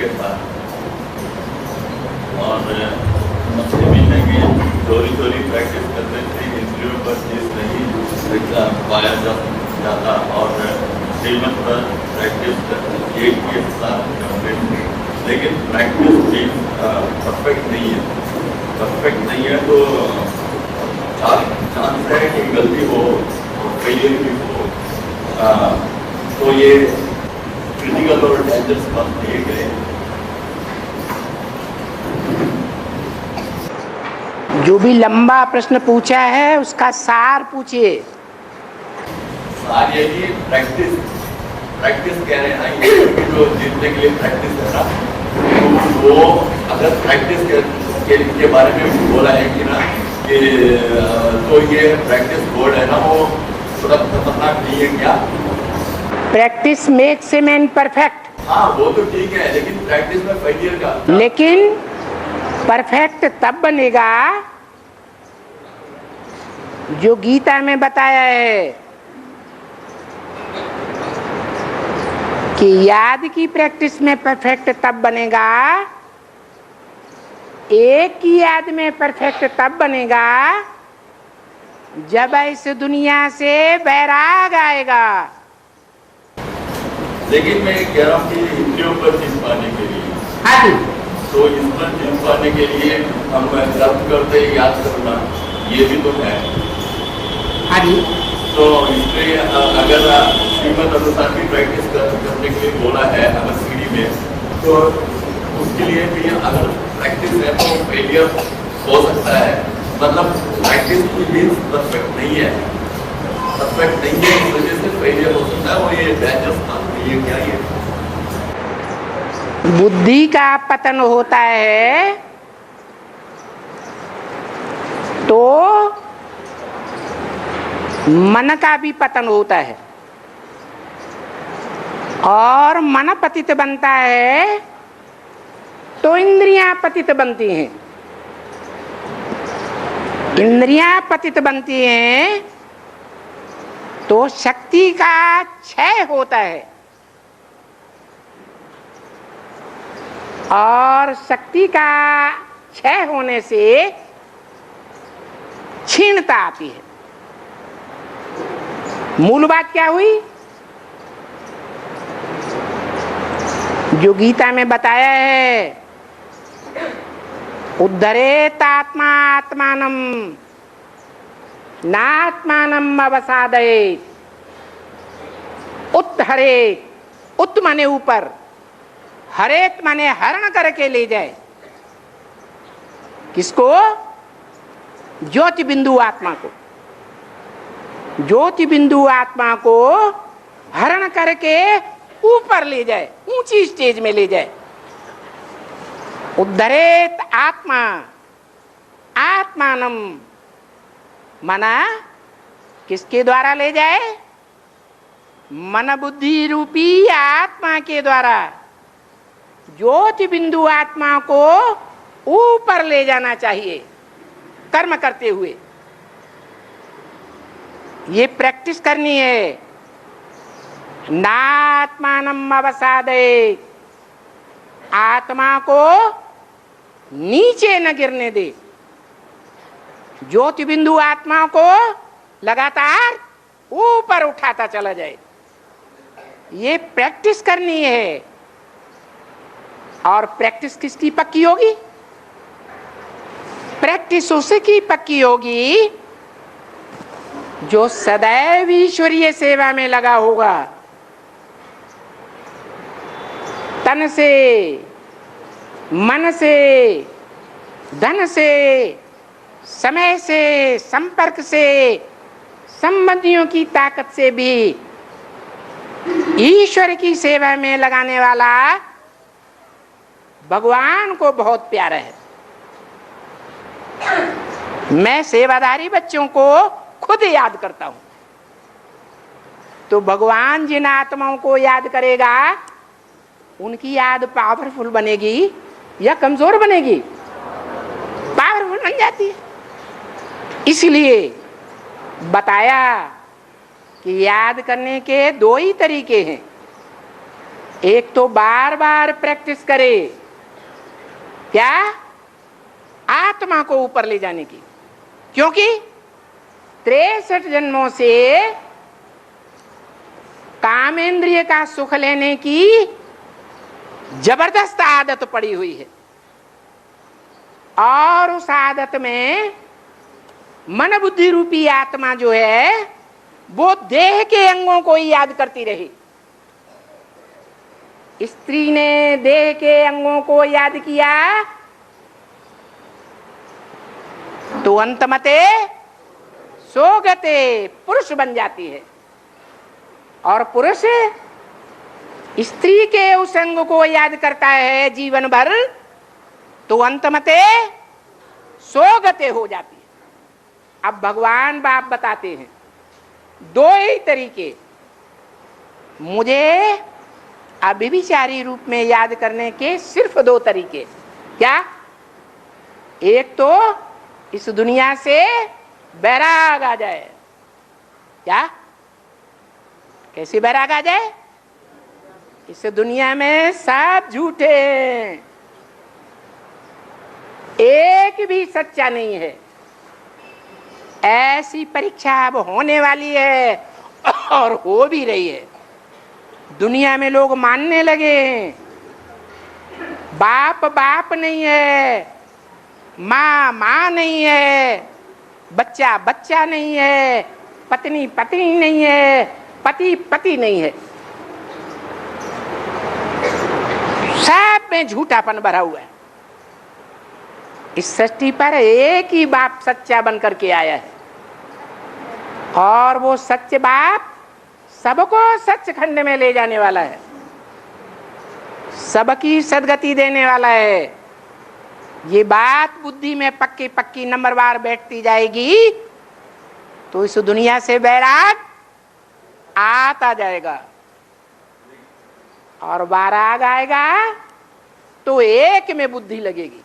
के साथ, और मछली मिलने की चोरी प्रैक्टिस करने से इंद्रियों पर चीज नहीं पाया जाता, और श्रीमत पर प्रैक्टिस एक के साथ कंप्लीट नहीं। लेकिन प्रैक्टिस भी परफेक्ट नहीं है, तो चांस है कि गलती हो, फेलियर भी हो। तो ये क्रिटिकल और डेंजरस बात दिए गए। जो भी लंबा प्रश्न पूछा है उसका सार पूछिए। सार ये कि प्रैक्टिस कह रहे हैं कि जो जीतने के लिए प्रैक्टिस है ना, तो वो अगर प्रैक्टिस के बारे में बोला है कि ना कि तो ये प्रैक्टिस बोर्ड है ना, वो थोड़ा खतरनाक नहीं है क्या? Practice makes a man perfect. हाँ, वो तो ठीक है, लेकिन प्रैक्टिस में फेलियर का। लेकिन परफेक्ट तब बनेगा जो गीता में बताया है कि याद की प्रैक्टिस में परफेक्ट तब बनेगा, एक की याद में परफेक्ट तब बनेगा जब इस दुनिया से वैराग आएगा। लेकिन मैं कह रहा हूँ कि इंद्रियों पर जीत पाने के लिए, तो इस पर जीत पाने के लिए हम जब करते याद करना, ये भी तो है। तो इसलिए अगर श्रीमत अनुसार की प्रैक्टिस करने के लिए बोला है अगर सीढ़ी में, तो उसके लिए भी अगर प्रैक्टिस है तो फेलियर हो सकता है। मतलब प्रैक्टिस भी परफेक्ट नहीं है, इस वजह से फेलियर हो सकता है। वो ये डेंजरस काम नहीं है क्या? ये बुद्धि का पतन होता है तो मन का भी पतन होता है, और मन पतित बनता है तो इंद्रियां पतित बनती हैं। इंद्रियां पतित बनती हैं तो शक्ति का क्षय होता है, और शक्ति का क्षय होने से क्षीणता आती है। मूल बात क्या हुई? जो गीता में बताया है, उद्धरेत आत्मा आत्मानम नात्मानम अवसादयेत। उत्हरेत, उत माने ऊपर, हरेत माने हरण करके ले जाए। किसको? ज्योति बिंदु आत्मा को। ज्योति बिंदु आत्मा को हरण करके ऊपर ले जाए, ऊंची स्टेज में ले जाए। उद्धरेत आत्मा आत्मानम, मना किसके द्वारा ले जाए? मन बुद्धि रूपी आत्मा के द्वारा ज्योति बिंदु आत्मा को ऊपर ले जाना चाहिए कर्म करते हुए। ये प्रैक्टिस करनी है। नात्मानम अवसादयेत, आत्मा को नीचे न गिरने दे। ज्योति बिंदु आत्मा को लगातार ऊपर उठाता चला जाए। ये प्रैक्टिस करनी है। और प्रैक्टिस किसकी पक्की होगी? प्रैक्टिस उसकी पक्की होगी जो सदैव ईश्वरीय सेवा में लगा होगा। तन से, मन से, धन से, समय से, संपर्क से, संबंधियों की ताकत से भी ईश्वर की सेवा में लगाने वाला भगवान को बहुत प्यारा है। मैं सेवाधारी बच्चों को खुद याद करता हूं, तो भगवान जिन आत्माओं को याद करेगा उनकी याद पावरफुल बनेगी या कमजोर बनेगी? पावरफुल बन जाती है। इसलिए बताया कि याद करने के दो ही तरीके हैं। एक तो बार बार प्रैक्टिस करे, क्या? आत्मा को ऊपर ले जाने की। क्योंकि 63 जन्मों से कामेंद्रिय का सुख लेने की जबरदस्त आदत पड़ी हुई है, और उस आदत में मन बुद्धि रूपी आत्मा जो है वो देह के अंगों को ही याद करती रही। स्त्री ने देह के अंगों को याद किया तो अंतमते सोगते पुरुष बन जाती है, और पुरुष स्त्री के उस अंग को याद करता है जीवन भर तो अंतमते सोगते हो जाती है। अब भगवान बाप बताते हैं दो ही तरीके मुझे अभिविचारी रूप में याद करने के, सिर्फ दो तरीके। क्या? एक तो इस दुनिया से बैराग आ जाए। क्या? कैसे बैराग आ जाए? इस दुनिया में सब झूठे हैं, एक भी सच्चा नहीं है। ऐसी परीक्षा अब होने वाली है और हो भी रही है। दुनिया में लोग मानने लगे बाप बाप नहीं है, माँ माँ नहीं है, बच्चा बच्चा नहीं है, पत्नी पत्नी नहीं है, पति पति नहीं है। सब में झूठापन भरा हुआ है। इस सृष्टि पर एक ही बाप सच्चा बन करके आया है, और वो सच्चे बाप सबको सचखंड में ले जाने वाला है, सबकी सदगति देने वाला है। ये बात बुद्धि में पक्की पक्की नंबरवार बैठती जाएगी तो इस दुनिया से बैराग आता जाएगा, और बैराग आएगा तो एक में बुद्धि लगेगी।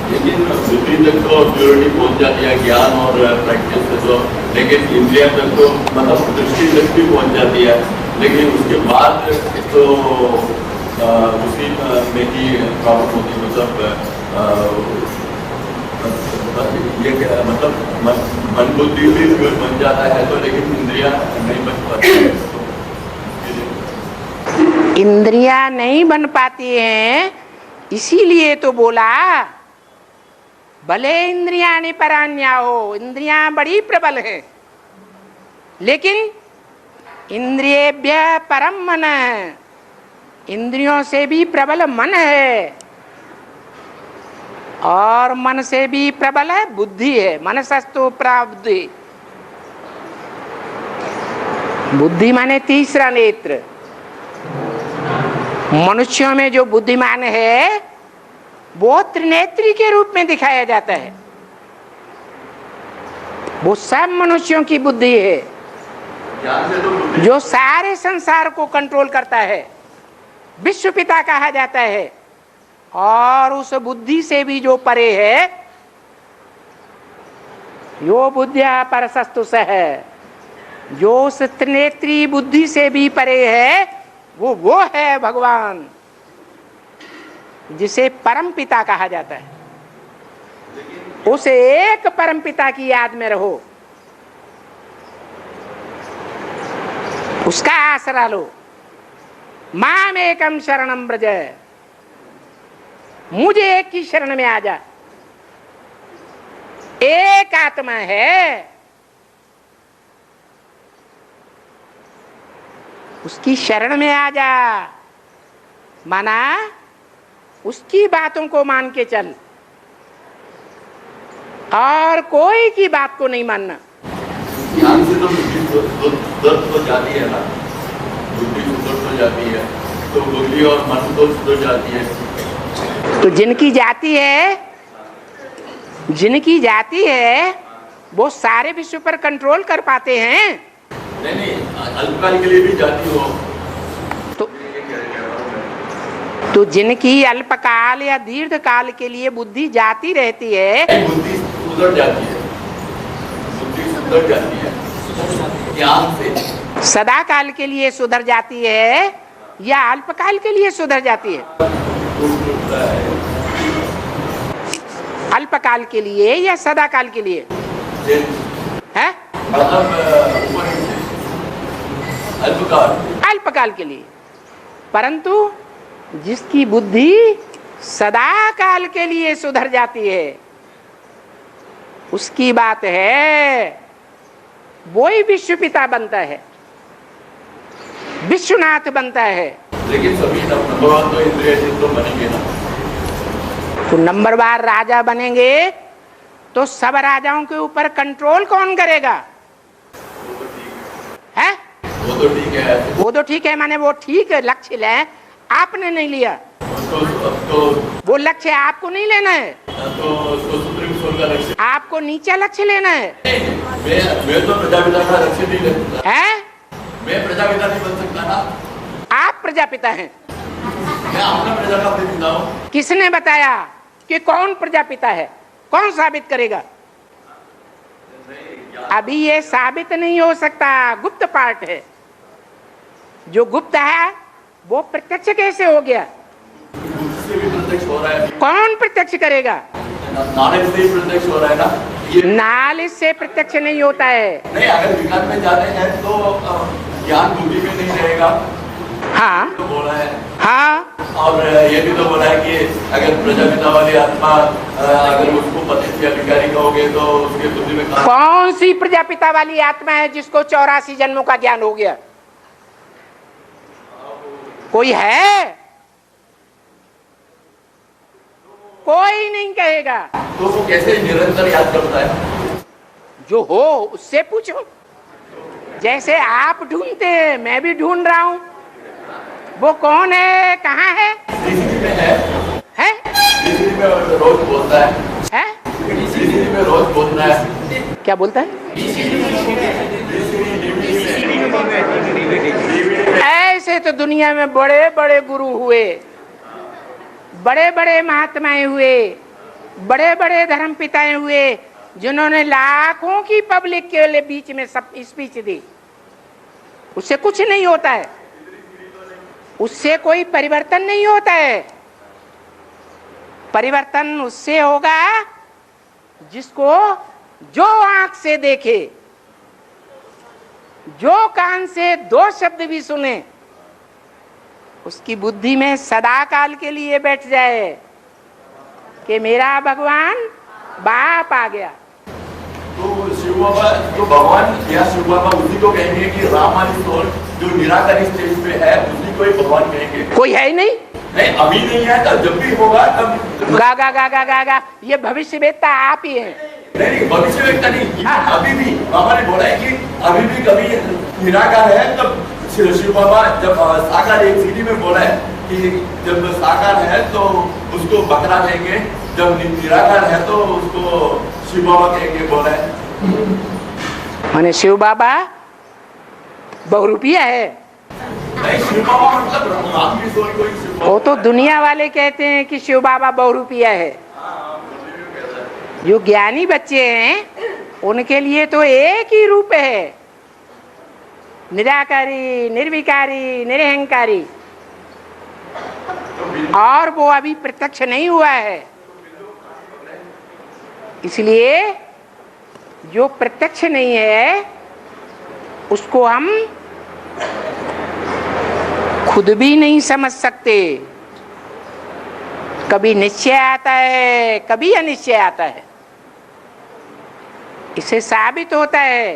लेकिन बुद्धि तक तो प्योरिटी पहुंच जाती है ज्ञान और प्रैक्टिस से तो, लेकिन इंद्रिया तक तो मतलब दृष्टि तक भी पहुंच जाती है, लेकिन उसके बाद तो उसी में ही प्रॉब्लम होती है। मतलब ये क्या मतलब मन बुद्धि भी बन जाता है तो, लेकिन इंद्रिया नहीं बन पाती। इंद्रियां नहीं बन पाती हैं, इसीलिए तो बोला भले इंद्रियाणि परान्या हो, इंद्रियां बड़ी प्रबल है, लेकिन इंद्रियेभ्यः परम मन है। इंद्रियों से भी प्रबल मन है, और मन से भी प्रबल है बुद्धि है। मनसस्तु प्राबुद्धि, बुद्धि माने तीसरा नेत्र। मनुष्यों में जो बुद्धिमान है वो त्रिनेत्री के रूप में दिखाया जाता है। वो सब मनुष्यों की बुद्धि है जो सारे संसार को कंट्रोल करता है, विश्व पिता कहा जाता है। और उस बुद्धि से भी जो परे है, यो बुद्धिया परसस्तु है, जो उस त्रिनेत्री बुद्धि से भी परे है, वो है भगवान, जिसे परम पिता कहा जाता है। उस एक परम पिता की याद में रहो, उसका आसरा लो। माम एकम शरणम ब्रज, मुझे एक की शरण में आ जा। एक आत्मा है, उसकी शरण में आ जा, माना उसकी बातों को मान के चल, और कोई की बात को नहीं मानना। ध्यान से तो बुद्धि तो जाती है ना, बुद्धि सुधर तो जाती है, तो बुद्धि और मन तो सुधर जाती है। तो जिनकी जाती है वो सारे विश्व पर कंट्रोल कर पाते हैं। नहीं, अल्पकाल के लिए भी जाती हो तो जिनकी अल्पकाल या दीर्घ काल के लिए बुद्धि जाती रहती है, बुद्धि सुधर जाती है, बुद्धि सुधर जाती है ज्ञान से। सदा काल के लिए सुधर जाती है या अल्पकाल के लिए सुधर जाती है? अल्पकाल के लिए या सदाकाल के लिए है? अल्पकाल के लिए। परंतु जिसकी बुद्धि सदा काल के लिए सुधर जाती है, उसकी बात है, वो ही विश्व पिता बनता है, विश्वनाथ बनता है। लेकिन सभी नंबर वन तो इंद्रिय तो बनेंगे ना। तो नंबरवार राजा बनेंगे तो सब राजाओं के ऊपर कंट्रोल कौन करेगा? है? वो तो ठीक है। वो तो ठीक है, माने वो ठीक है, लक्ष्य ले, आपने नहीं लिया। तो वो लक्ष्य आपको नहीं लेना है, तो सुप्रीम कोर्ट का लक्ष्य, आपको नीचा लक्ष्य लेना है। मैं तो प्रजापिता का लक्ष्य नहीं लेता है? मैं प्रजापिता नहीं बन सकता ना। आप प्रजापिता हैं। मैं अपना प्रजा का प्रतिनिधि हूँ। किसने बताया कि कौन प्रजापिता है? कौन साबित करेगा? अभी ये साबित नहीं हो सकता, गुप्त पार्ट है। जो गुप्त है वो प्रत्यक्ष कैसे हो गया? उससे भी प्रत्यक्ष हो रहा है। कौन प्रत्यक्ष करेगा? नॉलेज से ही प्रत्यक्ष हो रहा है ना। ये नॉलेज से प्रत्यक्ष नहीं होता है। नहीं, अगर विज्ञान में जाते हैं तो ज्ञान बुद्धि में नहीं रहेगा। हाँ तो बोला है। हाँ, और ये भी तो बोला है कि अगर प्रजापिता वाली आत्मा अगर उसको पति से अधिकारी कहोगे तो उसके बुद्धि में कौन सी प्रजापिता वाली आत्मा है जिसको 84 जन्मों का ज्ञान हो गया? कोई है? कोई नहीं कहेगा। तो वो कैसे निरंतर याद करता है? जो हो उससे पूछो। जैसे आप ढूंढते हैं, मैं भी ढूंढ रहा हूं। वो कौन है, कहाँ है? सीसीटीवी में है। है? सीसीटीवी में रोज बोलता है। है? सीसीटीवी में रोज बोलता है। क्या बोलता है? ऐसे तो दुनिया में बड़े बड़े गुरु हुए, बड़े बड़े महात्माएं हुए, बड़े बड़े धर्म पिताएं हुए, जिन्होंने लाखों की पब्लिक के बीच में सब स्पीच दी। उससे कुछ नहीं होता है, उससे कोई परिवर्तन नहीं होता है। परिवर्तन उससे होगा जिसको जो आंख से देखे, जो कान से 2 शब्द भी सुने, उसकी बुद्धि में सदा काल के लिए बैठ जाए कि मेरा भगवान बाप आ गया। तो शिव बाबा, तो भगवान या शिव बाबा उसी को कहेंगे कि राम वाली सोल जो निराकारी स्टेज पे है उसी को ही भगवान कहेंगे। कोई है ही नहीं। नहीं, अभी नहीं है, तब जब भी होगा तब। गा गा गा गा गा गा, ये भविष्य वेत्ता आप ही हैं। नहीं, भविष्य व्यक्ता नहीं, अभी भी बाबा ने बोला है कि अभी भी कभी निराकार है तब शिव बाबा, जब साकार एक सीढ़ी में बोला है कि जब साकार है तो उसको बकरा कहेंगे, जब निराकार है तो उसको शिव बाबा कहेंगे, बोला है। माने शिव बाबा बहुरूपिया है। नहीं, शिव बाबा मतलब राम की सोल को ही शिव बाबा। वो तो दुनिया वाले कहते हैं कि शिव बाबा बहुरूपिया है। जो ज्ञानी बच्चे हैं उनके लिए तो एक ही रूप है, निराकारी, निर्विकारी, निरहंकारी, और वो अभी प्रत्यक्ष नहीं हुआ है। इसलिए जो प्रत्यक्ष नहीं है उसको हम खुद भी नहीं समझ सकते। कभी निश्चय आता है, कभी अनिश्चय आता है। इससे साबित होता है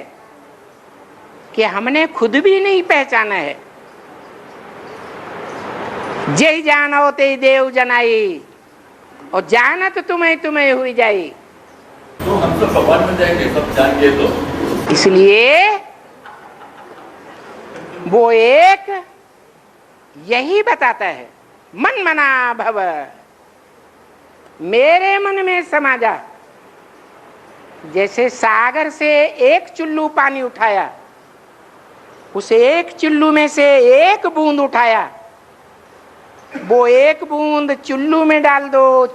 कि हमने खुद भी नहीं पहचाना है। जय जानो ते देव जनाई, और जानत तुम्हें तुम्हें हुई जाई। तो हम सब भगवान में जाएंगे सब जान के। तो इसलिए वो एक यही बताता है, मन मना भव, मेरे मन में समा जा। जैसे सागर से एक चुल्लू पानी उठाया, उस एक चुल्लू में से एक बूंद उठाया, वो एक बूंद चुल्लू में डाल दो,